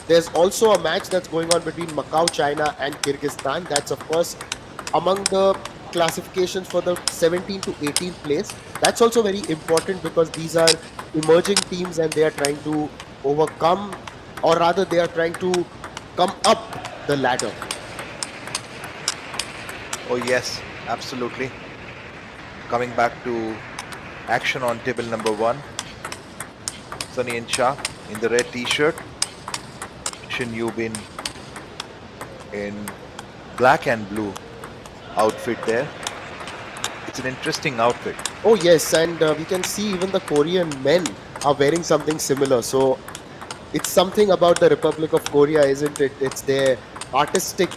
There's also a match that's going on between Macau, China, and Kyrgyzstan. That's, of course, among the classifications for the 17 to 18th place. That's also very important because these are emerging teams and they are trying to overcome, or rather, they are trying to come up the ladder. Oh, yes, absolutely. Coming back to action on table number one, Sunny and Shah in the red t-shirt, Shin Yubin in black and blue outfit there. It's an interesting outfit. Oh, yes, and we can see even the Korean men are wearing something similar. So it's something about the Republic of Korea, isn't it? It's their artistic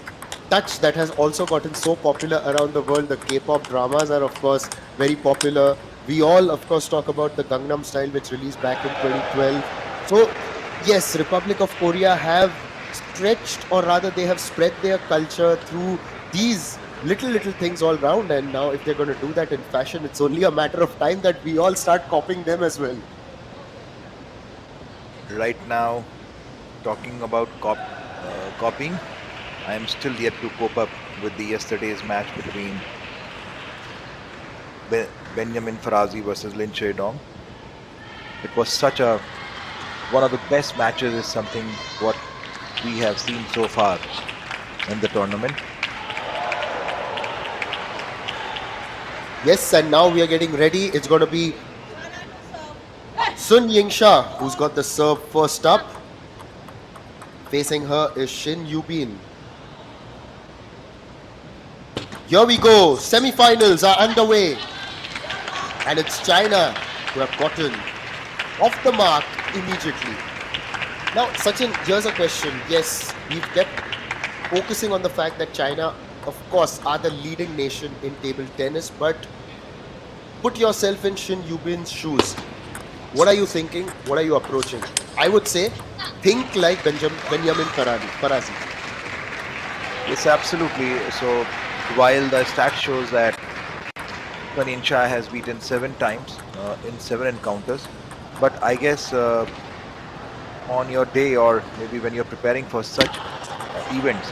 touch that has also gotten so popular around the world. The K-pop dramas are, of course, very popular. We all, of course, talk about the Gangnam Style, which released back in 2012. So, yes, Republic of Korea have stretched, or rather, they have spread their culture through these little things all round. And now, if they're going to do that in fashion, it's only a matter of time that we all start copying them as well. Right now, talking about copying, I am still yet to cope up with the yesterday's match between Benjamin Farazi versus Lin Dong. It was such a one of the best matches. Is something what we have seen so far in the tournament. Yes, and now we are getting ready. It's going to be Yingsha who's got the serve first up. Facing her is Shin Yubin. Here we go. Semi-finals are underway. And it's China who have gotten off the mark immediately. Now, Sachin, here's a question. Yes, we've kept focusing on the fact that China, of course, are the leading nation in table tennis, but put yourself in Shin Yubin's shoes. What are you thinking? What are you approaching? I would say, think like Benjamin Farazi. Yes, absolutely. So while the stat shows that Yingsha has beaten 7 times in 7 encounters, but I guess on your day or maybe when you're preparing for such events,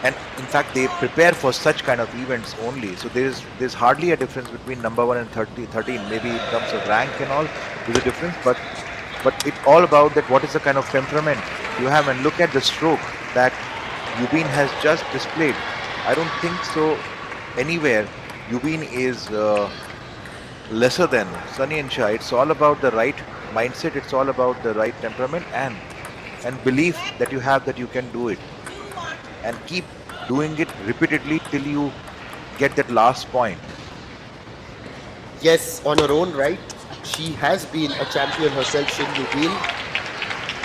and in fact they prepare for such kind of events only, so there's hardly a difference between number 1 and 13, maybe in terms of rank and all there's a difference, but it's all about that what is the kind of temperament you have, and look at the stroke that Yubin has just displayed. I don't think so anywhere Yubin is lesser than Sunny and Shah. It's all about the right mindset, it's all about the right temperament and belief that you have that you can do it, and keep doing it repeatedly till you get that last point. Yes, on her own right, she has been a champion herself, Shin Yubin.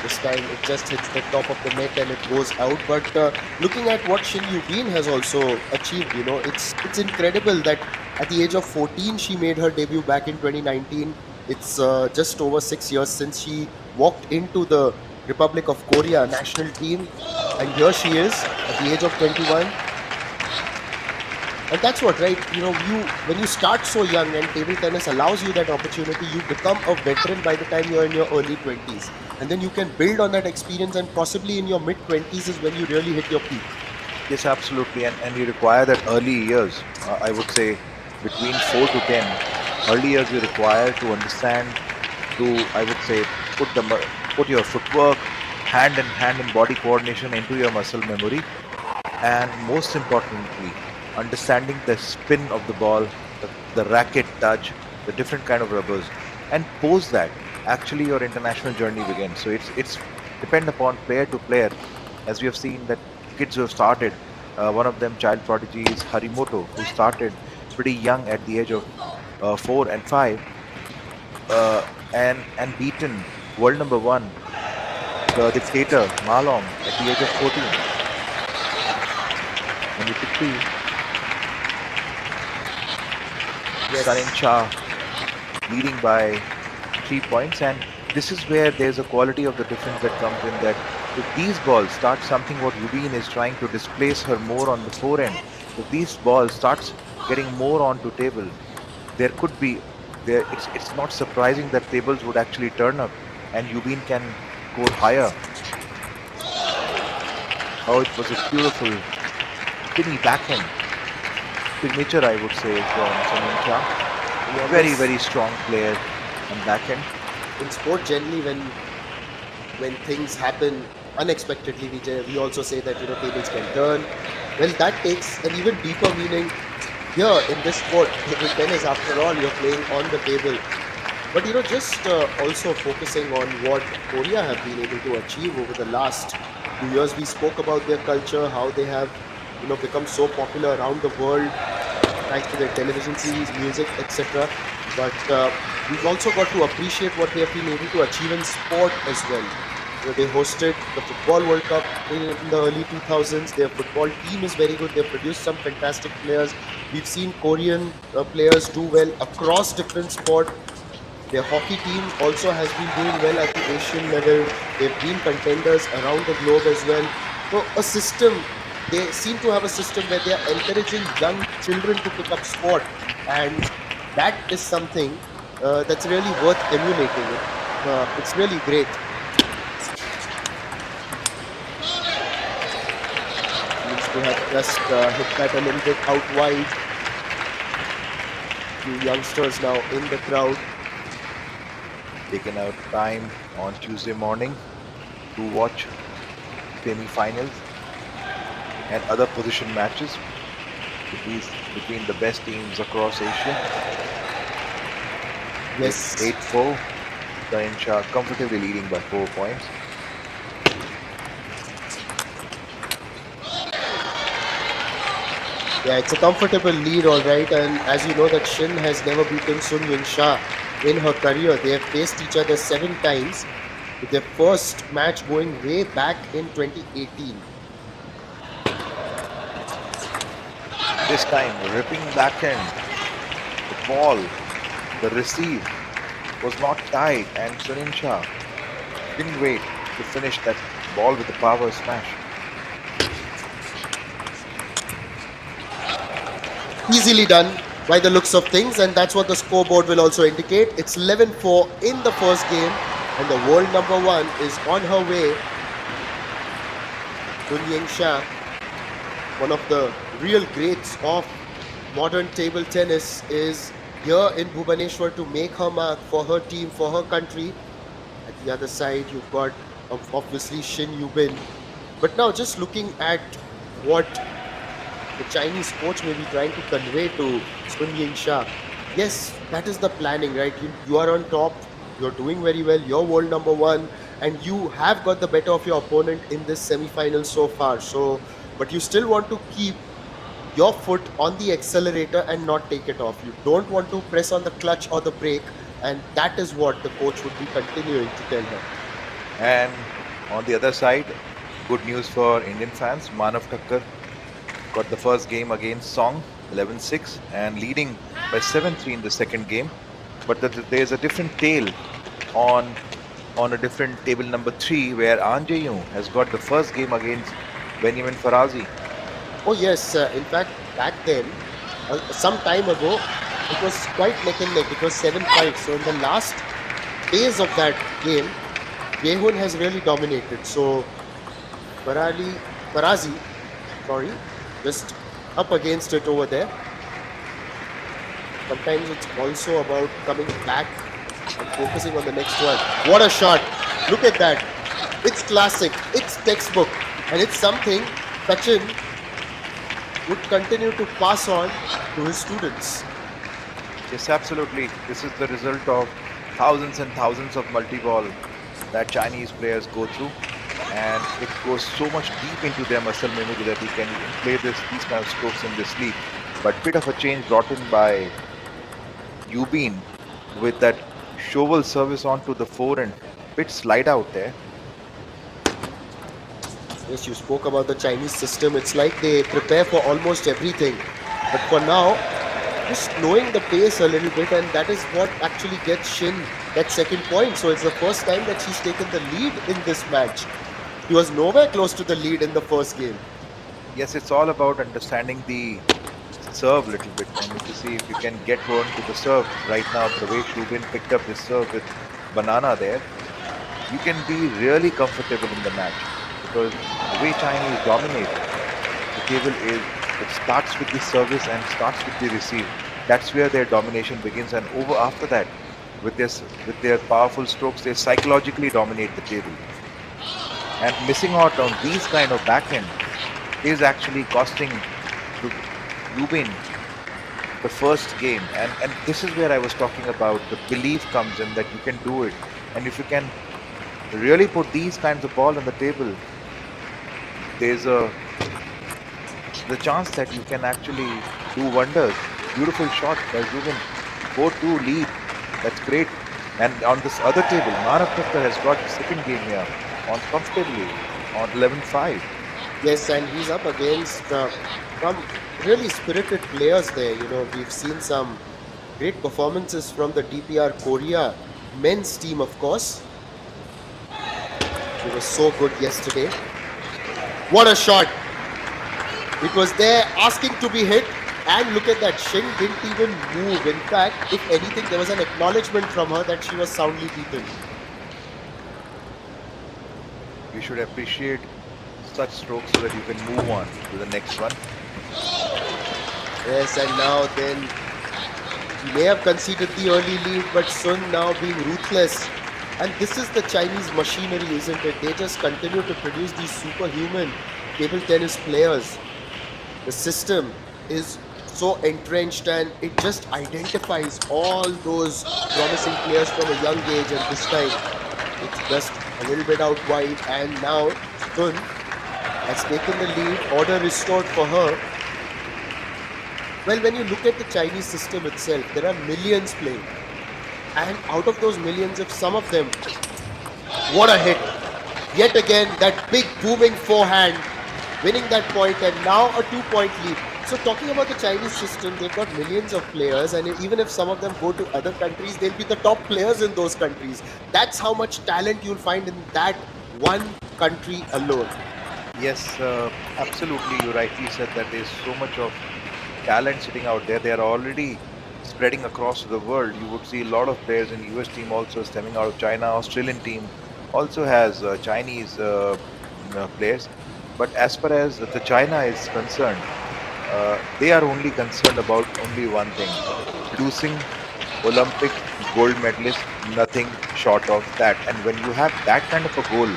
This time it just hits the top of the net and it goes out. But looking at what Shin Yubin has also achieved, it's incredible that at the age of 14 she made her debut back in 2019. It's just over 6 years since she walked into the Republic of Korea national team, and here she is at the age of 21. And that's what, right? You when you start so young and table tennis allows you that opportunity, you become a veteran by the time you're in your early 20s. And then you can build on that experience, and possibly in your mid 20s is when you really hit your peak. Yes, absolutely, and you require that early years. I would say between 4 to 10, early years you require to understand, to I would say put your footwork, hand and body coordination into your muscle memory, and most importantly, understanding the spin of the ball, the racket touch, the different kind of rubbers, and post that actually your international journey begins. So it's depend upon player to player, as we have seen that kids who have started. One of them, child prodigy, is Harimoto, who started pretty young at the age of 4 and 5, and beaten world number one, the dictator Malong, at the age of 14. And you could see Sun and Yes. Shah leading by 3 points, and this is where there's a quality of the difference that comes in, that if these balls start something what Yubin is trying to displace her more on the forehand, if these balls starts getting more onto table, there could be there. It's not surprising that tables would actually turn up, and Yubin can go higher. Oh, it was a beautiful spinny backhand signature, I would say, from Shin. Yeah, Very, yes. very strong player on backhand. In sport, generally, when things happen unexpectedly, we also say that tables can turn. Well, that takes an even deeper meaning here in this sport, table tennis. After all, you're playing on the table. But just also focusing on what Korea have been able to achieve over the last few years. We spoke about their culture, how they have become so popular around the world thanks to their television series, music, etc. But we've also got to appreciate what they have been able to achieve in sport as well. They hosted the Football World Cup in the early 2000s. Their football team is very good. They've produced some fantastic players. We've seen Korean players do well across different sport. Their hockey team also has been doing well at the Asian level. They've been contenders around the globe as well. So, they seem to have a system where they are encouraging young children to pick up sport. And that is something that's really worth emulating. It's really great. Seems to have just hit that a little bit out wide. Few youngsters now in the crowd. Taken out time on Tuesday morning to watch semi-finals and other position matches between the best teams across Asia. It's Yes. 8-4. Yingsha comfortably leading by 4 points. Yeah, it's a comfortable lead, all right. And as you know, that Shin has never beaten Sun Yingsha in her career. They have faced each other 7 times, with their first match going way back in 2018. This time, ripping backhand, the ball, the receive was not tight, and Yingsha didn't wait to finish that ball with a power smash. Easily done by the looks of things, and that's what the scoreboard will also indicate. It's 11-4 in the first game, and the world number one is on her way. Sun Yingsha, one of the real greats of modern table tennis, is here in Bhubaneswar to make her mark for her team, for her country. At the other side, you've got obviously Shin Yubin. But now, just looking at what the Chinese coach may be trying to convey to Sun Yingsha, yes, that is the planning, right? You are on top, you're doing very well, you're world number one, and you have got the better of your opponent in this semi-final so far. So, but you still want to keep your foot on the accelerator and not take it off. You don't want to press on the clutch or the brake, and that is what the coach would be continuing to tell her. And on the other side, good news for Indian fans. Manav Thakkar got the first game against Song 11-6 and leading by 7-3 in the second game. But there's a different tale on a different table number 3 where Anjayu has got the first game against Benjamin Farazi. Oh yes, in fact, back then, some time ago, it was quite neck and neck. It was 7-5. So in the last phase of that game, Yehun has really dominated. So Farazi, sorry, just up against it over there. Sometimes it's also about coming back and focusing on the next one. What a shot! Look at that. It's classic. It's textbook, and it's something Sachin would continue to pass on to his students. Yes, absolutely. This is the result of thousands and thousands of multi-ball that Chinese players go through, and it goes so much deep into their muscle memory that you can play these kind of strokes in this league. But bit of a change brought in by Yubin with that shovel service onto the forehand, bit slide out there. Yes, you spoke about the Chinese system. It's like they prepare for almost everything. But for now, just slowing the pace a little bit, and that is what actually gets Shin that second point. So it's the first time that she's taken the lead in this match. She was nowhere close to the lead in the first game. Yes, it's all about understanding the serve a little bit, and if you see if you can get one to the serve right now, the way Shubin picked up his serve with banana there, you can be really comfortable in the match. because the way Chinese dominate the table is it starts with the service and starts with the receive. That's where their domination begins, and over after that, with their powerful strokes, they psychologically dominate the table. And missing out on these kind of backhand is actually costing Yubin the first game. And this is where I was talking about the belief comes in that you can do it. And if you can really put these kinds of ball on the table, there's a the chance that you can actually do wonders. Beautiful shot by Zubin. 4-2 lead. That's great. And on this other table, Manav Thakkar has got the second game here on comfortably on 11-5. Yes, and he's up against some really spirited players there. We've seen some great performances from the DPR Korea men's team, of course. They were so good yesterday. What a shot! It was there asking to be hit. And look at that, Shin didn't even move. In fact, if anything, there was an acknowledgement from her that she was soundly beaten. You should appreciate such strokes so that you can move on to the next one. Yes, and now then he may have conceded the early lead, but Sun now being ruthless. And this is the Chinese machinery, isn't it? They just continue to produce these superhuman table tennis players. The system is so entrenched and it just identifies all those promising players from a young age, and this time it's just a little bit out wide, and now Sun has taken the lead, order restored for her. Well, when you look at the Chinese system itself, there are millions playing, and out of those millions, if some of them, what a hit! Yet again, that big booming forehand, winning that point, and now a 2-point lead. So talking about the Chinese system, they've got millions of players, and even if some of them go to other countries, they'll be the top players in those countries. That's how much talent you'll find in that one country alone. Yes, absolutely. You rightly said that there's so much of talent sitting out there. They are already spreading across the world. You would see a lot of players in US team also stemming out of China. Australian team also has Chinese players. But as far as the China is concerned, they are only concerned about only one thing: producing Olympic gold medalists, nothing short of that. And when you have that kind of a goal,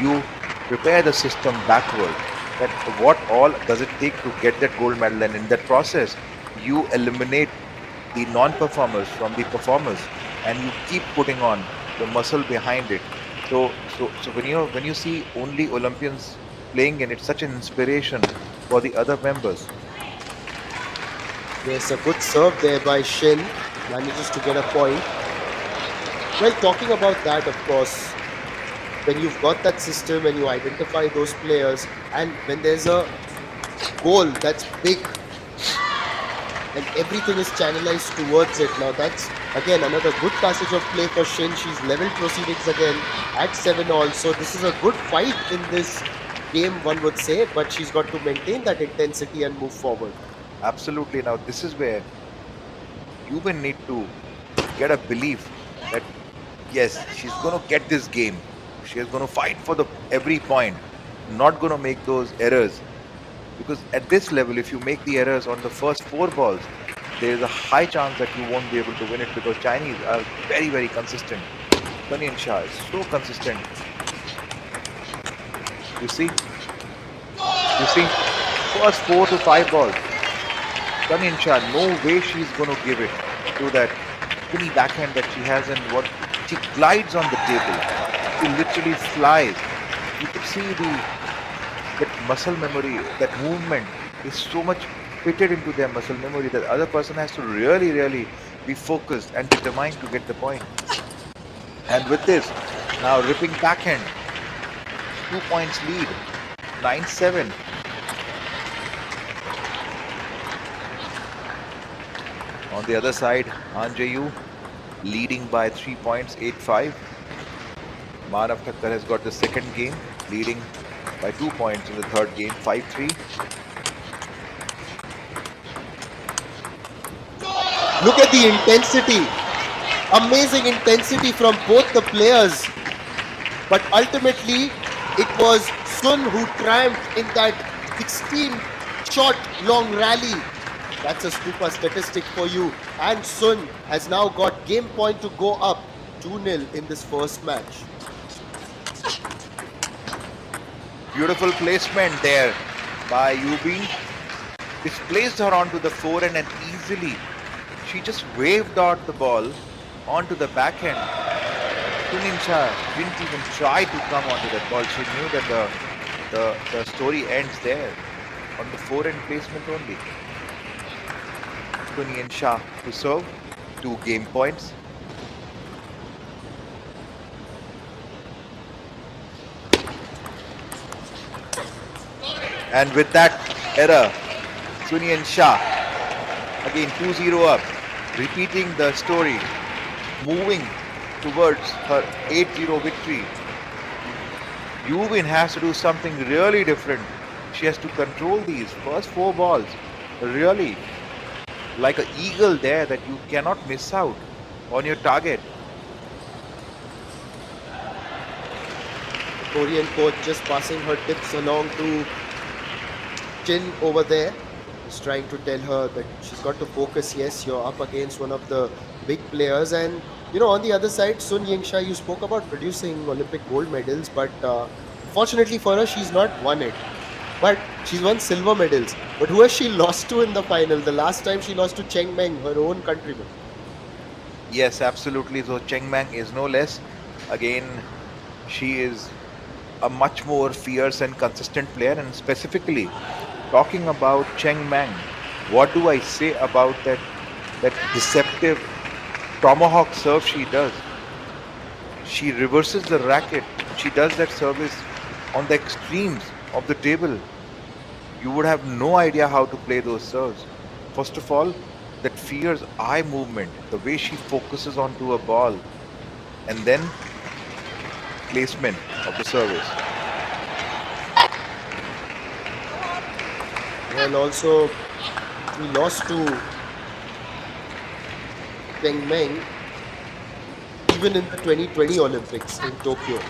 you prepare the system backward. That what all does it take to get that gold medal, and in that process, you eliminate the non-performers from the performers, and you keep putting on the muscle behind it. So when you see only Olympians playing, and it's such an inspiration for the other members. There's a good serve there by Shin, manages to get a point. Well, talking about that, of course, when you've got that system and you identify those players, and when there's a goal that's big and everything is channelized towards it, now that's again another good passage of play for Shin. She's level proceedings again at 7-all. So this is a good fight in this game, one would say, but she's got to maintain that intensity and move forward. Absolutely. Now this is where you will need to get a belief that yes, she's going to get this game. She is going to fight for the every point, not going to make those errors. Because at this level, if you make the errors on the first 4 balls, there is a high chance that you won't be able to win it, because Chinese are very, very consistent. Yingsha is so consistent. You see, first 4 to 5 balls, Yingsha, no way she's going to give it to that skinny backhand that she has, and what she glides on the table. She literally flies. You could see that muscle memory, that movement is so much fitted into their muscle memory that other person has to really, really be focused and determined to get the point. And with this, now ripping backhand, 2 points lead, 9-7. On the other side, Anjayu leading by 3 points, 8-5. Manav Thakkar has got the second game, leading by 2 points in the third game, 5-3. Look at the intensity. Amazing intensity from both the players. But ultimately, it was Sun, who triumphed in that 16 shot long rally. That's a super statistic for you. And Sun has now got game point to go up 2-0 in this first match. Beautiful placement there by Yubin. Displaced her onto the forehand and easily she just waved out the ball onto the backhand. Yingsha didn't even try to come onto that ball. She knew that the story ends there on the forehand placement only. Yingsha to serve, 2 game points. And with that error, Yingsha again 2-0 up, repeating the story, moving towards her 8-0 victory. Yubin has to do something really different. She has to control these first 4 balls, really like an eagle there that you cannot miss out on your target. Korean coach just passing her tips along to Shin over there. He's trying to tell her that she's got to focus. Yes, you're up against one of the big players. And, you know, on the other side, Sun Yingsha, you spoke about producing Olympic gold medals, but fortunately for her, she's not won it. But she's won silver medals. But who has she lost to in the final? The last time she lost to Cheng Meng, her own countryman. Yes, absolutely. So Cheng Meng is no less. Again, she is a much more fierce and consistent player. And specifically, talking about Cheng Meng, what do I say about that deceptive tomahawk serve she does? She reverses the racket. She does that service on the extremes of the table. You would have no idea how to play those serves. First of all, that fierce eye movement, the way she focuses onto a ball, and then placement of the service. And also, we lost to Cheng Meng even in the 2020 Olympics in Tokyo.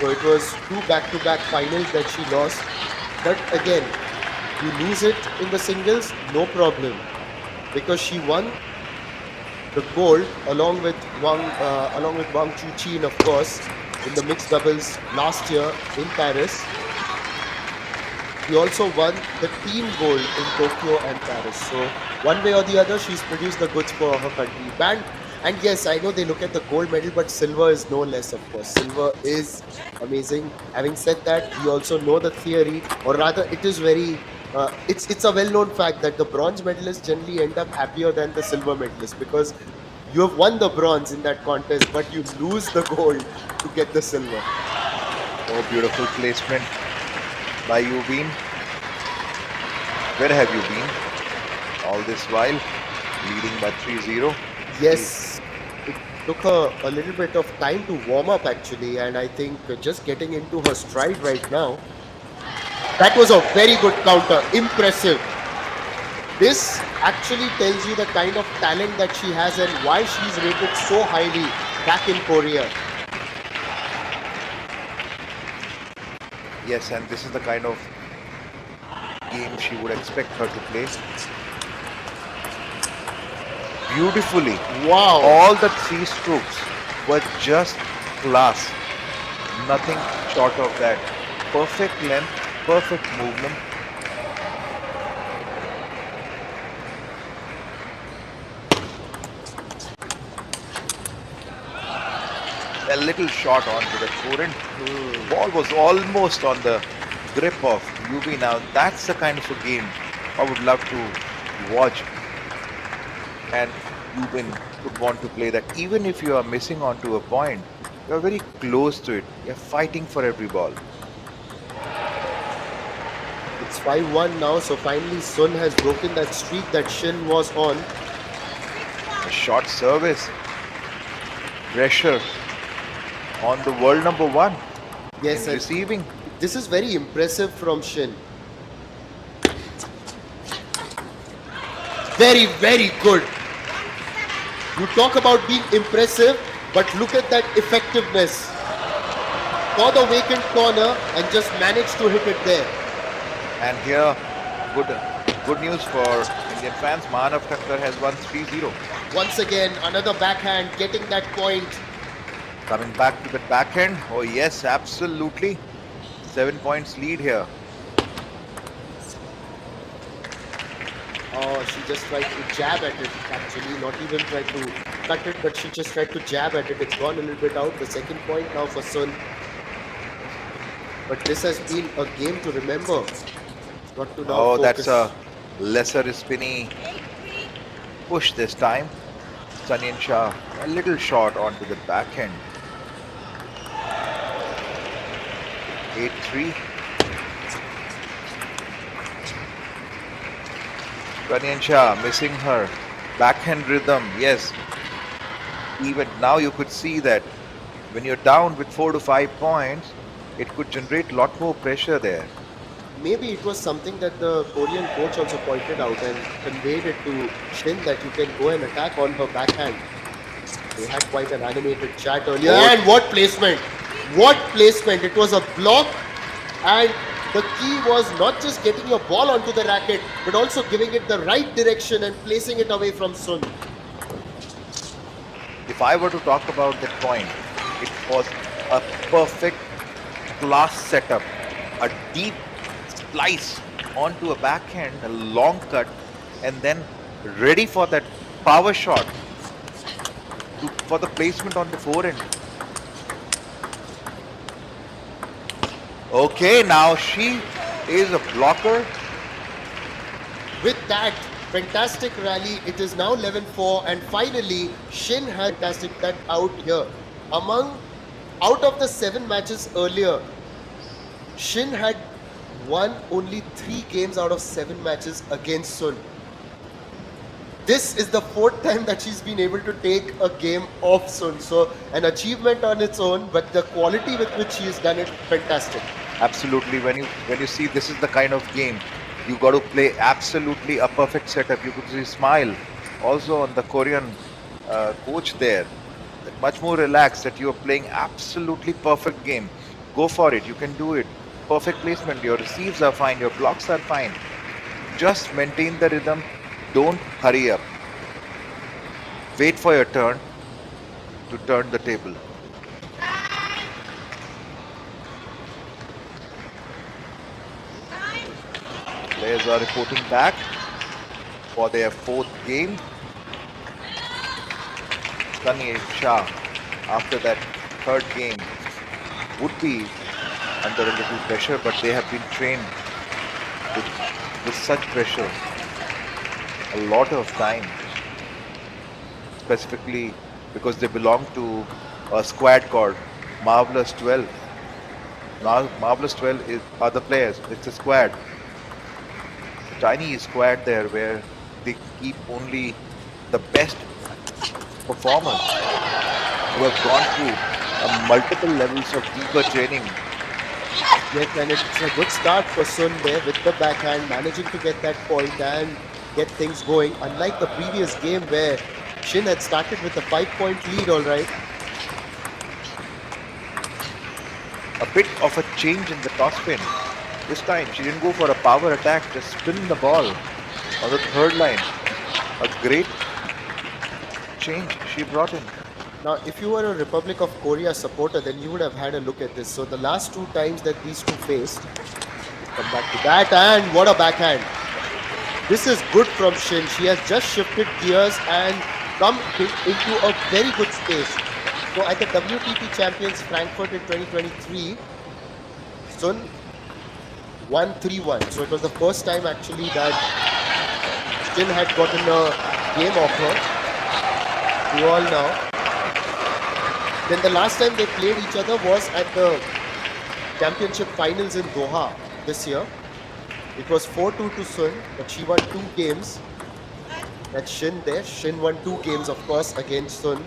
So it was 2 back-to-back finals that she lost. But again, you lose it in the singles, no problem, because she won the gold along with Wang Chuqin, of course, in the mixed doubles last year in Paris. He also won the team gold in Tokyo and Paris. So one way or the other, she's produced the goods for her country. And yes, I know they look at the gold medal, but silver is no less, of course. Silver is amazing. Having said that, we also know the theory, or rather, it is very. It's a well-known fact that the bronze medalists generally end up happier than the silver medalists because you have won the bronze in that contest, but you lose the gold to get the silver. Oh, beautiful placement by Yubin. Where have you been all this while? Leading by 3-0. Yes, it took her a little bit of time to warm up actually, and I think just getting into her stride right now. That was a very good counter, impressive. This actually tells you the kind of talent that she has and why she's rated so highly back in Korea. Yes, and this is the kind of game she would expect her to play. Beautifully. Wow. All the 3 strokes were just class. Nothing short of that. Perfect length, perfect movement. A little shot onto the forehand. Ball was almost on the grip of Yubin. Now that's the kind of a game I would love to watch. And Yubin would want to play that. Even if you are missing onto a point, you are very close to it. You are fighting for every ball. It's 5-1 now, so finally Sun has broken that streak that Shin was on. A short service. Pressure on the world number 1. Yes, and Receiving. this is very impressive from Shin. Very, very good. You talk about being impressive, but look at that effectiveness. for the vacant corner and just managed to hit it there. And here, good good news for Indian fans. Manav Thakkar has won 3-0. Once again, another backhand getting that point. Coming back to the backhand. Oh yes, absolutely. 7 points lead here. Oh, she just tried to jab at it actually, not even tried to cut it, but she just tried to jab at it. It's gone a little bit out. The second point now for Sun. But this has been a game to remember. Not to now Oh, focus. that's a lesser spinny push this time. Sunyan Shah a little short onto the backhand. 8-3. Sunyan Shah missing her backhand rhythm. Yes, even now you could see that when you're down with 4 to 5 points, it could generate a lot more pressure there. Maybe it was something that the Korean coach also pointed out and conveyed it to Shin that you can go and attack on her backhand. They had quite an animated chat earlier. Oh. And what placement! What placement! It was a block, and the key was not just getting your ball onto the racket, but also giving it the right direction and placing it away from Sun. If I were to talk about that point, it was a perfect class setup. A deep slice onto a backhand, a long cut, and then ready for that power shot for the placement on the forehand. Okay, now she is a blocker. With that fantastic rally, it is now 11-4, and finally Shin had fantastic that out here. Out of the 7 matches earlier, Shin had won only 3 games out of 7 matches against Sun. This is the 4th time that she's been able to take a game off Sun. So an achievement on its own, but the quality with which she has done it, fantastic. Absolutely. When you see this is the kind of game you got to play absolutely a perfect setup. You could see smile also on the Korean coach there. Much more relaxed that you are playing absolutely perfect game. Go for it. You can do it. Perfect placement. Your receives are fine. Your blocks are fine. Just maintain the rhythm. Don't hurry up. Wait for your turn to turn the table. Players are reporting back for their 4th game. Sunyan Shah, after that 3rd game, would be under a little pressure, but they have been trained with such pressure a lot of time, specifically because they belong to a squad called Marvelous 12. Marvelous 12 are the players. It's a squad. A tiny squad there where they keep only the best performers who have gone through multiple levels of deeper training. Yes, and it's a good start for Sun there with the backhand, managing to get that point and get things going. Unlike the previous game where Shin had started with a 5-point lead, all right. A bit of a change in the topspin. This time she didn't go for a power attack, just spin the ball on the 3rd line. A great change she brought in. Now, if you were a Republic of Korea supporter, then you would have had a look at this. So the last 2 times that these two faced, come back to that, and what a backhand. This is good from Shin. She has just shifted gears and come into a very good space. So at the WTT Champions Frankfurt in 2023, Sun won 3-1. So it was the first time actually that Shin had gotten a game off her. You all know. Then the last time they played each other was at the championship finals in Doha this year. It was 4-2 to Sun, but she won 2 games. That's Shin there. Shin won 2 games, of course, against Sun.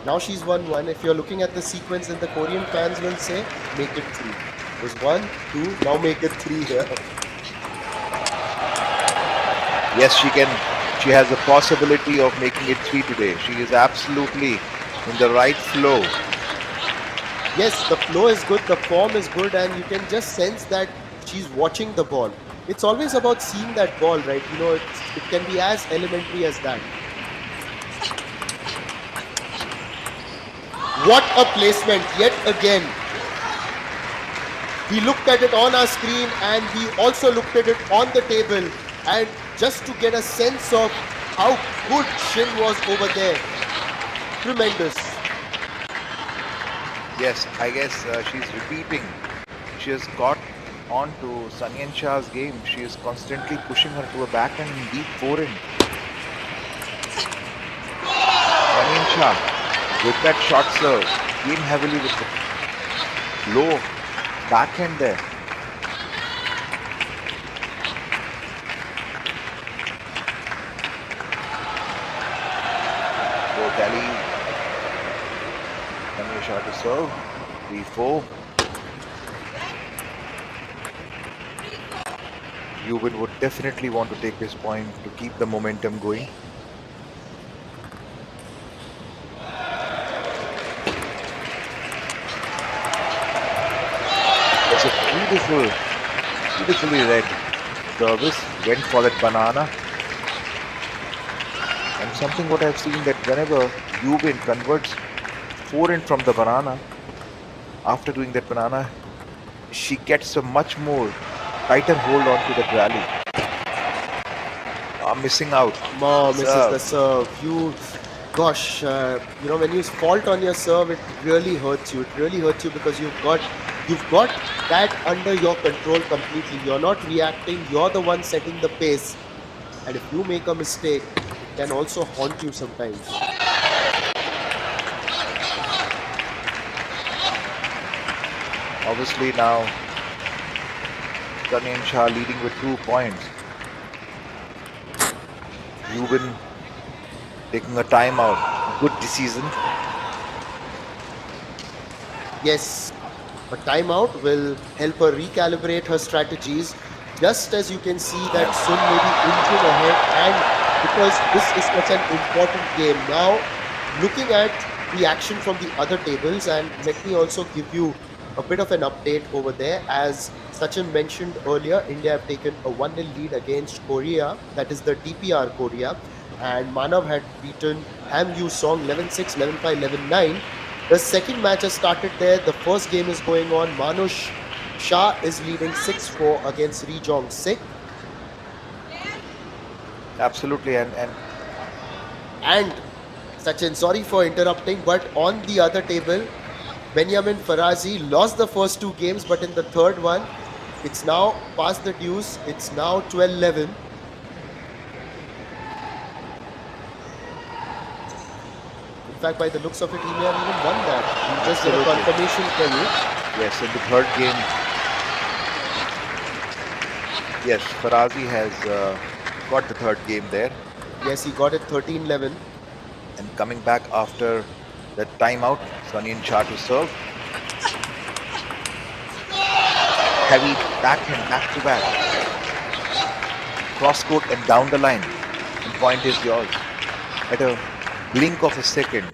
Now she's won 1. If you're looking at the sequence, then the Korean fans will say, make it 3. It was 1, 2, now make it 3 here. Yes, she can. She has the possibility of making it 3 today. She is absolutely in the right flow. Yes, the flow is good, the form is good, and you can just sense that she's watching the ball. It's always about seeing that ball, right? It can be as elementary as that. What a placement yet again. We looked at it on our screen and we also looked at it on the table, and just to get a sense of how good Shin was over there. Tremendous. Yes, I guess she's repeating. She has got on to Sanyan Shah's game. She is constantly pushing her to a backhand and deep forehand. Sanyan Shah with that short serve, came heavily with the low backhand there. So Delhi, Sanyan Shah to serve, 3-4. Yubin would definitely want to take this point to keep the momentum going. It's a beautifully read service. Went for that banana. And something what I've seen that whenever Yubin converts forehand from the banana, after doing that banana, she gets a much more tighter hold onto that rally. Missing out. Ma misses Serve. the serve. Gosh, when you fault on your serve, it really hurts you. It really hurts you because you've got that under your control completely. You're not reacting. You're the one setting the pace. And if you make a mistake, it can also haunt you sometimes. Obviously now Sanyan Shah leading with 2 points. Yubin taking a timeout. Good decision. Yes, a timeout will help her recalibrate her strategies. Just as you can see that Sun may be inching ahead, and because this is such an important game. Now, looking at the action from the other tables, and let me also give you a bit of an update over there. As Sachin mentioned earlier, India have taken a 1-0 lead against Korea, that is the DPR Korea, and Manav had beaten Ham Yu Song 11-6, 11-5, 11-9. The second match has started there. The first game is going on. Manush Shah is leading 6-4 against Ri Jong Sik. Absolutely. And And Sachin, sorry for interrupting, but on the other table, Benjamin Farazi lost the first two games, but in the third one, it's now past the deuce. It's now 12-11. In fact, by the looks of it, he may have even won that. We'll just get a Absolutely. confirmation for you. yes, in the third game, yes, Farazi has got the third game there. Yes, he got it 13-11. And coming back after that timeout, Sanyan Shah to serve. Heavy backhand, back to back. Cross court and down the line. And point is yours. At a blink of a second.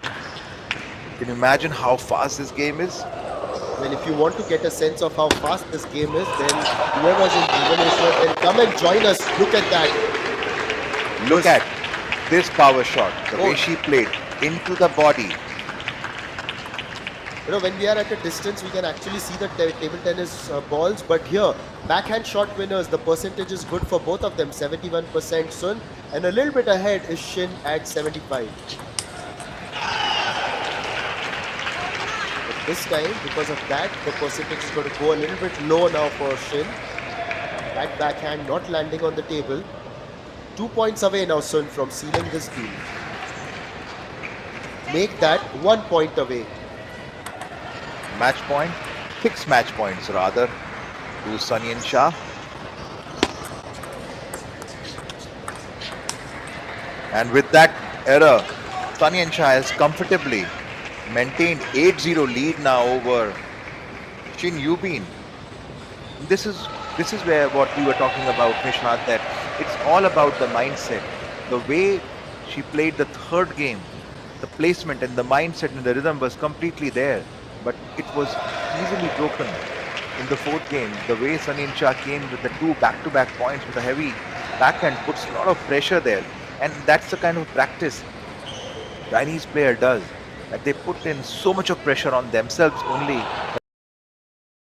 Can you imagine how fast this game is? Well, if you want to get a sense of how fast this game is, then whoever's in Bhubaneswar, then come and join us. Look at that. Look at this power shot. The Oh. way she played into the body. When we are at a distance, we can actually see the table tennis balls. But here, backhand shot winners, the percentage is good for both of them. 71% Sun, and a little bit ahead is Shin at 75. But this time, because of that, the percentage is going to go a little bit low now for Shin. That backhand not landing on the table. 2 points away now, Sun, from sealing this deal. Make that 1 point away. Match point. 6 match points rather to Sanyan Shah. And with that error, Sanyan Shah has comfortably maintained 8-0 lead now over Shin Yubin. This is where what we were talking about, Nishant, that it's all about the mindset. The way she played the third game, the placement and the mindset and the rhythm was completely there. but it was easily broken in the fourth game. The way Sun Ying-cha came with the two back-to-back points with a heavy backhand puts a lot of pressure there, and that's the kind of practice Chinese player does. That they put in so much of pressure on themselves only